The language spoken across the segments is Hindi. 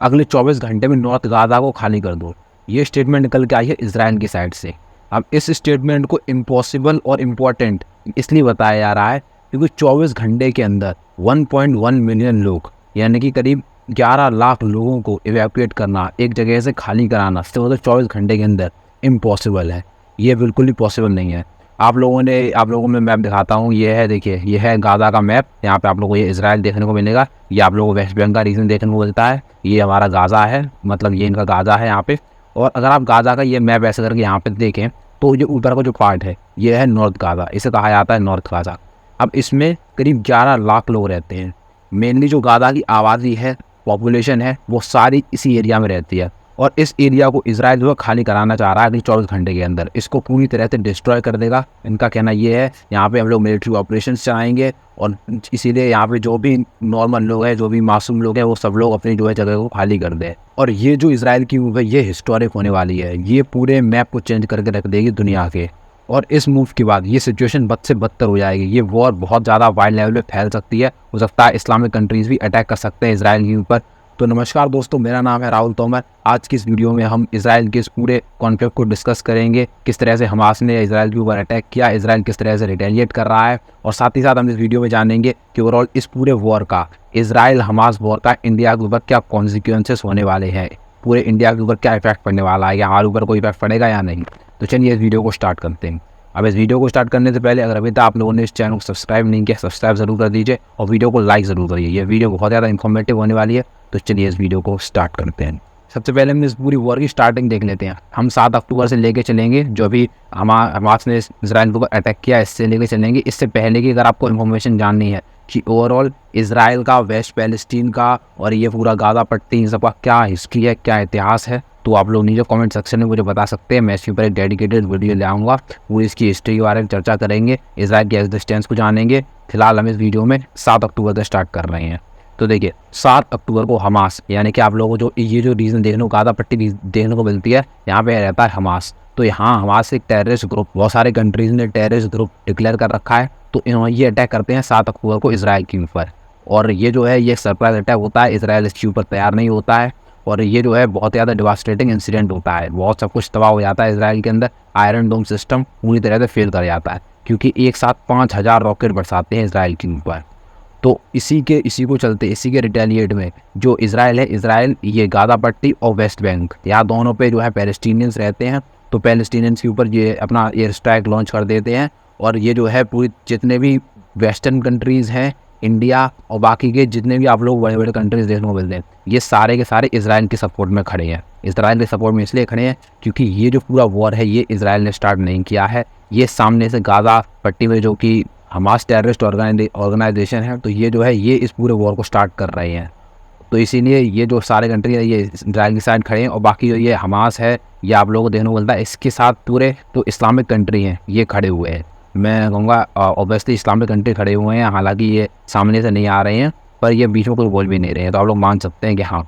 अगले 24 घंटे में नॉर्थ गाज़ा को खाली कर दो। ये स्टेटमेंट निकल के आई है इजराइल की साइड से। अब इस स्टेटमेंट को इम्पॉसिबल और इम्पॉर्टेंट इसलिए बताया जा रहा है क्योंकि 24 घंटे के अंदर 1.1 मिलियन लोग, यानी कि करीब 11 लाख लोगों को इवैक्यूएट करना, एक जगह से खाली कराना, सिर्फ 24 घंटे के अंदर इम्पॉसिबल है। ये बिल्कुल ही पॉसिबल नहीं है। आप लोगों में मैप दिखाता हूँ। ये है, देखिए, ये है गाज़ा का मैप। यहाँ पे आप लोगों को ये इजराइल देखने को मिलेगा। ये आप लोगों को वेस्ट बैंक का रीजन देखने को मिलता है। ये हमारा गाज़ा है, मतलब ये इनका गाज़ा है यहाँ पे। और अगर आप गाज़ा का ये मैप ऐसे करके यहाँ पे देखें तो ये ऊपर का जो पार्ट है ये है नॉर्थ गाज़ा, इसे कहा जाता है नॉर्थ गाज़ा। अब इसमें करीब 11 लाख लोग रहते हैं। मेनली जो गाज़ा की आबादी है, पॉपुलेशन है, वो सारी इसी एरिया में रहती है। और इस एरिया को इजराइल जो है खाली कराना चाह रहा है अगले 24 घंटे के अंदर। इसको पूरी तरह से डिस्ट्रॉय कर देगा। इनका कहना ये है यहाँ पे हम लोग मिलिट्री ऑपरेशन चलाएंगे और इसीलिए यहाँ पे जो भी नॉर्मल लोग हैं, जो भी मासूम लोग हैं, वो सब लोग अपनी जो है जगह को खाली कर दें। और ये जो इजराइल की मूव है ये हिस्टोरिक होने वाली है। ये पूरे मैप को चेंज करके रख देगी दुनिया के। और इस मूव के बाद ये सिचुएशन बद से बदतर हो जाएगी। ये वॉर बहुत ज़्यादा वाइड लेवल पे फैल सकती है। हो सकता है इस्लामिक कंट्रीज़ भी अटैक कर सकते हैं इजराइल के ऊपर। तो नमस्कार दोस्तों, मेरा नाम है राहुल तोमर। आज की इस वीडियो में हम इजराइल के इस पूरे कॉन्फ्लिक्ट को डिस्कस करेंगे। किस तरह से हमास ने इजराइल के ऊपर अटैक किया, इजराइल किस तरह से रिटेलिएट कर रहा है, और साथ ही साथ हम इस वीडियो में जानेंगे कि ओवरऑल इस पूरे वॉर का, इजराइल हमास वॉर का इंडिया के ऊपर क्या कॉन्सिक्वेंसेस होने वाले हैं, पूरे इंडिया के ऊपर क्या इफेक्ट पड़ने वाला है, या हमारे ऊपर कोई इफेक्ट पड़ेगा या नहीं। तो चलिए इस वीडियो को स्टार्ट करते हैं। अब इस वीडियो को स्टार्ट करने से पहले अगर अभी तक आप लोगों ने इस चैनल को सब्सक्राइब नहीं किया, सब्सक्राइब जरूर कर दीजिए और वीडियो को लाइक ज़रूर करिए। ये वीडियो बहुत ज़्यादा इन्फॉर्मेटिव होने वाली है। तो चलिए इस वीडियो को स्टार्ट करते हैं। सबसे पहले हम इस पूरी वॉर की स्टार्टिंग देख लेते हैं। हम 7 अक्टूबर से लेके चलेंगे, जो भी हमास ने इजराइल के ऊपर अटैक किया इससे लेके चलेंगे। इससे पहले की अगर आपको इन्फॉर्मेशन जाननी है कि ओवरऑल इजराइल का, वेस्ट पैलेस्टीन का और ये पूरा गाज़ा पट्टी, इन सबका क्या हिस्ट्री है, क्या इतिहास है, तो आप लोग नीचे कमेंट सेक्शन में मुझे बता सकते हैं। मैं इसके ऊपर एक डेडिकेटेड वीडियो ले आऊँगा। पूरी इसकी हिस्ट्री के बारे में चर्चा करेंगे, इजराइल की एग्जिस्टेंस को जानेंगे। फिलहाल हम इस वीडियो में 7 अक्टूबर से स्टार्ट कर रहे हैं। तो देखिए 7 अक्टूबर को हमास, यानी कि आप लोगों को जो ये जो रीजन देखने को, गाज़ा पट्टी देखने को मिलती है, यहाँ पे रहता है हमास। तो यहाँ हमास एक टेररिस्ट ग्रुप, बहुत सारे कंट्रीज़ ने टेररिस्ट ग्रुप डिक्लेयर कर रखा है। तो इन्होंने ये अटैक करते हैं 7 अक्टूबर को इजराइल के ऊपर। और ये जो है ये सरप्राइज अटैक होता है। इजराइल इसके ऊपर तैयार नहीं होता है और ये जो है बहुत ज़्यादा डिवास्टेटिंग इंसिडेंट होता है। बहुत सब कुछ तबाह हो जाता है इजराइल के अंदर। आयरन डोम सिस्टम पूरी तरह से फेल कर जाता है क्योंकि एक साथ 5000 रॉकेट बरसाते हैं इजराइल के ऊपर। तो इसी को चलते, इसी के रिटेलिएट में जो इजराइल है, इजराइल ये गाज़ा पट्टी और वेस्ट बैंक, यहाँ दोनों पे जो है पैलेस्टीनियंस रहते हैं। तो पैलेस्टीनियंस के ऊपर ये अपना एयर स्ट्राइक लॉन्च कर देते हैं। और ये जो है पूरी जितने भी वेस्टर्न कंट्रीज़ हैं, इंडिया और बाकी के जितने भी आप लोग बड़े बड़े कंट्रीज़ देखने को मिलते हैं, ये सारे के सारे इजराइल के सपोर्ट में खड़े हैं। इजराइल के सपोर्ट में इसलिए खड़े हैं क्योंकि ये जो पूरा वॉर है ये इजराइल ने स्टार्ट नहीं किया है। ये सामने से गाज़ा पट्टी में जो कि हमास टेररिस्ट ऑर्गेनाइजेशन है, तो ये जो है ये इस पूरे वॉर को स्टार्ट कर रहे हैं। तो इसीलिए ये जो सारे कंट्री है ये इजराइल की साइड खड़े हैं। और बाकी जो ये हमास है, ये आप लोगों को देखने को मिलता है, इसके साथ पूरे तो इस्लामिक कंट्री हैं ये खड़े हुए हैं। मैं कहूँगा ऑब्वियसली इस्लामिक कंट्री खड़े हुए हैं, हालांकि ये सामने से नहीं आ रहे हैं, पर ये बीच में कोई बोल भी नहीं रहे हैं, तो आप लोग मान सकते हैं कि हाँ।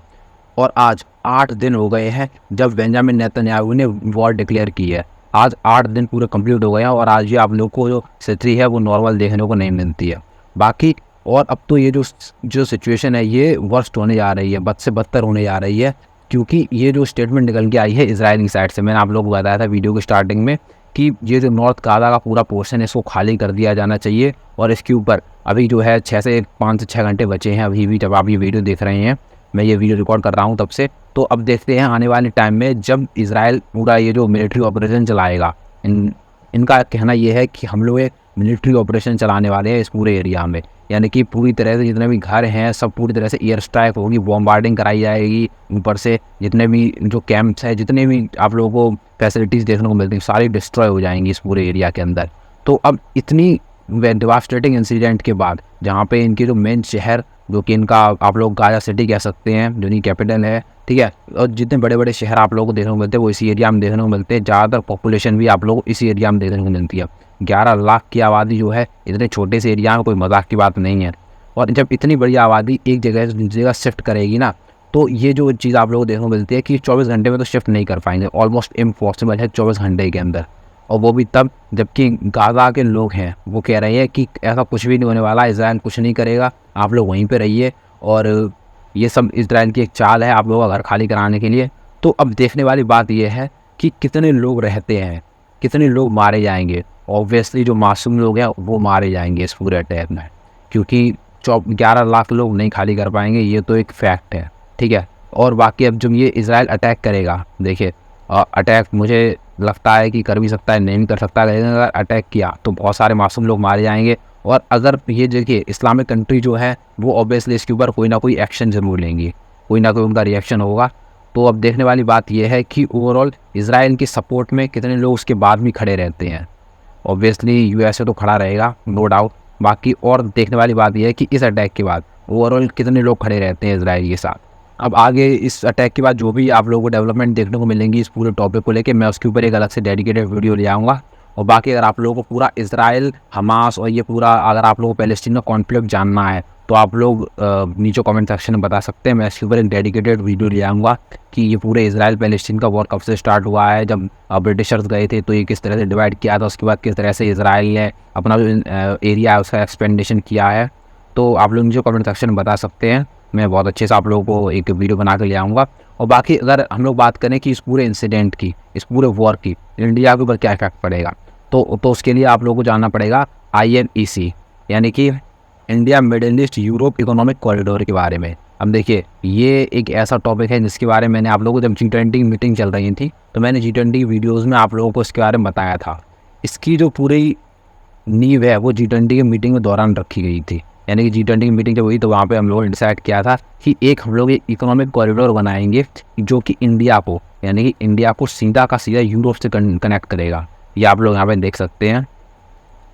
और आज 8 दिन हो गए हैं जब बेंजामिन नेतन्याहू ने वॉर डिक्लेयर की है। आज 8 दिन पूरे कंप्लीट हो गए हैं और आज ये आप लोग को जो स्थिति है वो नॉर्मल देखने को नहीं मिलती है। बाकी और अब तो ये जो सिचुएशन है ये वर्स्ट होने जा रही है, बद से बदतर होने जा रही है, क्योंकि ये जो स्टेटमेंट निकल के आई है इजराइल की साइड से, मैंने आप लोग को बताया था वीडियो की स्टार्टिंग में कि ये जो नॉर्थ गाज़ा का पूरा पोर्शन है इसको खाली कर दिया जाना चाहिए। और इसके ऊपर अभी जो है 5 से 6 घंटे बचे हैं अभी भी, जब आप ये वीडियो देख रहे हैं, मैं ये वीडियो रिकॉर्ड कर रहा हूँ तब से। तो अब देखते हैं आने वाले टाइम में जब इजराइल पूरा ये जो मिलिट्री ऑपरेशन चलाएगा, इनका कहना ये है कि हम लोग एक मिलिट्री ऑपरेशन चलाने वाले हैं इस पूरे एरिया में, यानी कि पूरी तरह से जितने भी घर हैं सब पूरी तरह से एयर स्ट्राइक होगी, बॉम्बार्डिंग कराई जाएगी। ऊपर से जितने भी जो कैंप्स हैं, जितने भी आप लोगों को फैसिलिटीज़ देखने को मिलती हैं, सारी डिस्ट्रॉय हो जाएंगी इस पूरे एरिया के अंदर। तो अब इतनी डिवास्टेटिंग इंसिडेंट के बाद, जहाँ पे इनकी जो मेन शहर, जो कि इनका आप लोग गाज़ा सिटी कह सकते हैं, जो इनकी कैपिटल है, ठीक है, और जितने बड़े बड़े शहर आप लोगों को देखने को मिलते हैं वो इसी एरिया में देखने को मिलते हैं। ज़्यादातर पॉपुलेशन भी आप लोगों को इसी एरिया में देखने को मिलती है। 11 लाख की आबादी जो है इतने छोटे से एरिया में कोई मजाक की बात नहीं है। और जब इतनी बड़ी आबादी एक जगह से दूसरी जगह शिफ्ट करेगी ना, तो ये जो चीज़ आप लोगों को देखने को मिलती है कि 24 घंटे में तो शिफ्ट नहीं कर पाएंगे, ऑलमोस्ट इम्पॉसिबल है 24 घंटे के अंदर। और वो भी तब जबकि गाज़ा के लोग हैं वो कह रहे हैं कि ऐसा कुछ भी नहीं होने वाला, इजराइल कुछ नहीं करेगा, आप लोग वहीं पे रहिए। और ये सब इजराइल की एक चाल है आप लोगों का घर खाली कराने के लिए। तो अब देखने वाली बात यह है कि कितने लोग रहते हैं, कितने लोग मारे जाएंगे। ऑब्वियसली जो मासूम लोग हैं वो मारे जाएंगे इस पूरे अटैक में, क्योंकि 11 लाख लोग नहीं खाली कर पाएंगे, ये तो एक फैक्ट है, ठीक है। और बाकी अब जब ये इजराइल अटैक करेगा, देखिए अटैक मुझे लगता है कि कर भी सकता है, नहीं भी कर सकता, लेकिन अगर अटैक किया तो बहुत सारे मासूम लोग मारे जाएंगे। और अगर ये देखिए इस्लामिक कंट्री जो है वो ऑब्वियसली इसके ऊपर कोई ना कोई एक्शन ज़रूर लेंगी, कोई ना कोई उनका रिएक्शन होगा। तो अब देखने वाली बात यह है कि ओवरऑल इजराइल की सपोर्ट में कितने लोग उसके बाद भी खड़े रहते हैं। ऑब्वियसली यूएसए तो खड़ा रहेगा, नो डाउट। बाकी और देखने वाली बात यह है कि इस अटैक के बाद ओवरऑल कितने लोग खड़े रहते हैं इजराइल के साथ। अब आगे इस अटैक के बाद जो भी आप लोगों को डेवलपमेंट देखने को मिलेंगी इस पूरे टॉपिक को लेके, मैं उसके ऊपर एक अलग से डेडिकेटेड वीडियो ले आऊँगा। और बाकी अगर आप लोगों को पूरा इजराइल, हमास और ये पूरा अगर आप लोगों को पैलेस्टीन का कॉन्फ्लिक्ट जानना है तो आप लोग नीचे कमेंट सेक्शन में बता सकते हैं। मैं इसके ऊपर एक डेडिकेटेड वीडियो ले आऊँगा कि ये पूरे इजराइल पैलेस्टीन का वॉर कब से स्टार्ट हुआ है, जब ब्रिटिशर्स गए थे तो ये किस तरह से डिवाइड किया था, उसके बाद किस तरह से इजराइल ने अपना जो एरिया है उसका एक्सपेंडेशन किया है। तो आप लोग नीचे कमेंट सेक्शन में बता सकते हैं, मैं बहुत अच्छे से आप लोगों को एक वीडियो बना कर ले आऊँगा। और बाकी अगर हम लोग बात करें कि इस पूरे इंसिडेंट की, इस पूरे वॉर की इंडिया के ऊपर क्या इफेक्ट पड़ेगा, तो उसके लिए आप लोगों को जानना पड़ेगा IMEC, यानी कि India middle east Europe economic corridor के बारे में। अब देखिए ये एक ऐसा टॉपिक है जिसके बारे में मैंने आप लोगों को, जब G20 की मीटिंग चल रही थी तो मैंने G20 वीडियोज़ में आप लोगों को इसके बारे में बताया था। इसकी जो पूरी नींव है वो G20 की मीटिंग के दौरान रखी गई थी। यानी कि G20 की मीटिंग जब हुई तो वहाँ पे हम लोगों ने डिसाइड किया था कि एक हम लोग एक इकोनॉमिक कॉरिडोर बनाएंगे जो कि इंडिया को, यानी कि इंडिया को सीधा का सीधा यूरोप से कनेक्ट करेगा। ये आप लोग यहाँ पे देख सकते हैं,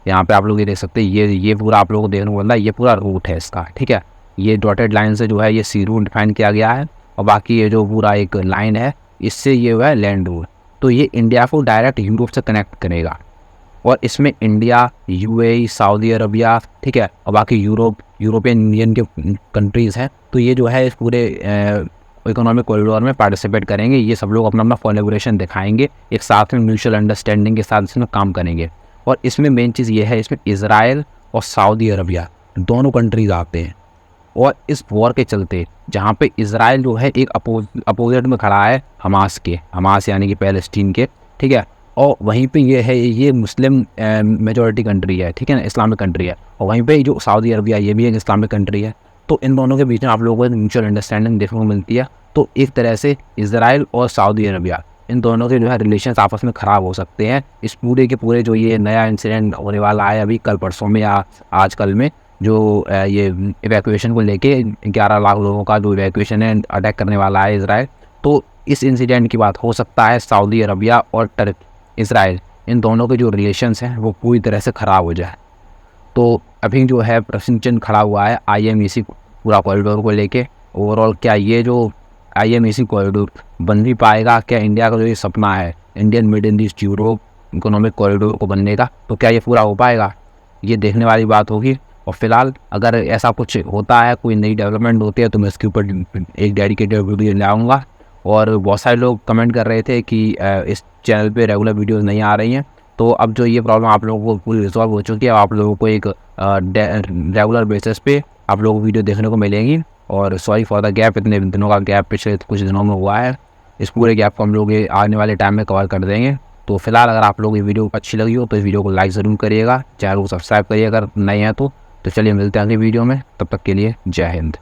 यहाँ पे आप लोग ये देख सकते हैं, ये पूरा आप लोगों को देखने को मिल रहा है, ये पूरा रूट है इसका, ठीक है। ये डॉटेड लाइन से जो है ये सी रूट डिफाइन किया गया है, और बाकी ये जो पूरा एक लाइन है इससे ये हुआ है लैंड रूट। तो ये इंडिया को डायरेक्ट यूरोप से कनेक्ट करेगा, और इसमें इंडिया, UAE, सऊदी अरबिया, ठीक है, और बाकी यूरोपियन यूनियन के कंट्रीज़ हैं। तो ये जो है इस पूरे इकोनॉमिक कॉरिडोर में पार्टिसिपेट करेंगे। ये सब लोग अपना अपना कोलैबोरेशन दिखाएंगे, एक साथ में म्यूचुअल अंडरस्टैंडिंग के साथ इसमें काम करेंगे। और इसमें मेन चीज़ ये है, इसमें इजराइल और सऊदी अरबिया दोनों कंट्रीज आते हैं। और इस वॉर के चलते जहाँ पे इजराइल जो है एक अपोजिट में खड़ा है हमास यानी कि पैलेस्टीन के, ठीक है, और वहीं पे ये है, ये मुस्लिम मेजॉरिटी कंट्री है, ठीक है ना, इस्लामिक कंट्री है। और वहीं पे जो सऊदी अरबिया ये भी एक इस्लामिक कंट्री है। तो इन दोनों के बीच में आप लोगों को म्यूचुअल अंडरस्टैंडिंग देखने को मिलती है। तो एक तरह से इजराइल और सऊदी अरबिया इन दोनों के जो है रिलेशंस आपस में ख़राब हो सकते हैं। इस पूरे के पूरे जो ये नया इंसिडेंट होने वाला है अभी कल परसों में या आजकल में, जो ये इवैक्यूएशन को लेके 11 लाख लोगों का जो इवैक्यूएशन है, अटैक करने वाला है इजराइल। तो इस इंसिडेंट की बात हो सकता है सऊदी अरबिया और इजराइल इन दोनों के जो रिलेशंस हैं वो पूरी तरह से ख़राब हो जाए। तो अभी जो है प्रश्न चिन्ह खड़ा हुआ है IMEC पूरा कॉरिडोर को लेके। ओवरऑल क्या ये जो IMEC कॉरिडोर बन भी पाएगा, क्या इंडिया का जो ये सपना है Indian middle east Europe economic corridor को बनने का, तो क्या ये पूरा हो पाएगा, ये देखने वाली बात होगी। और फिलहाल अगर ऐसा कुछ होता है, कोई नई डेवलपमेंट होती है, तो मैं इसके ऊपर एक डेडिकेटेड वीडियो लाऊंगा। और बहुत सारे लोग कमेंट कर रहे थे कि इस चैनल पे रेगुलर वीडियोस नहीं आ रही हैं। तो अब जो ये प्रॉब्लम आप लोगों को पूरी रिजॉल्व हो चुकी है, आप लोगों को एक रेगुलर बेसिस पे आप लोगों को वीडियो देखने को मिलेंगी। और सॉरी फॉर द गैप, इतने दिनों का गैप पिछले कुछ दिनों में हुआ है। इस पूरे गैप को हम लोग आने वाले टाइम में कवर कर देंगे। तो फिलहाल अगर आप लोग ये वीडियो अच्छी लगी हो तो इस वीडियो को लाइक ज़रूर करिएगा, चैनल को सब्सक्राइब करिए अगर नए हैं तो चलिए मिलते हैं अगली वीडियो में, तब तक के लिए जय हिंद।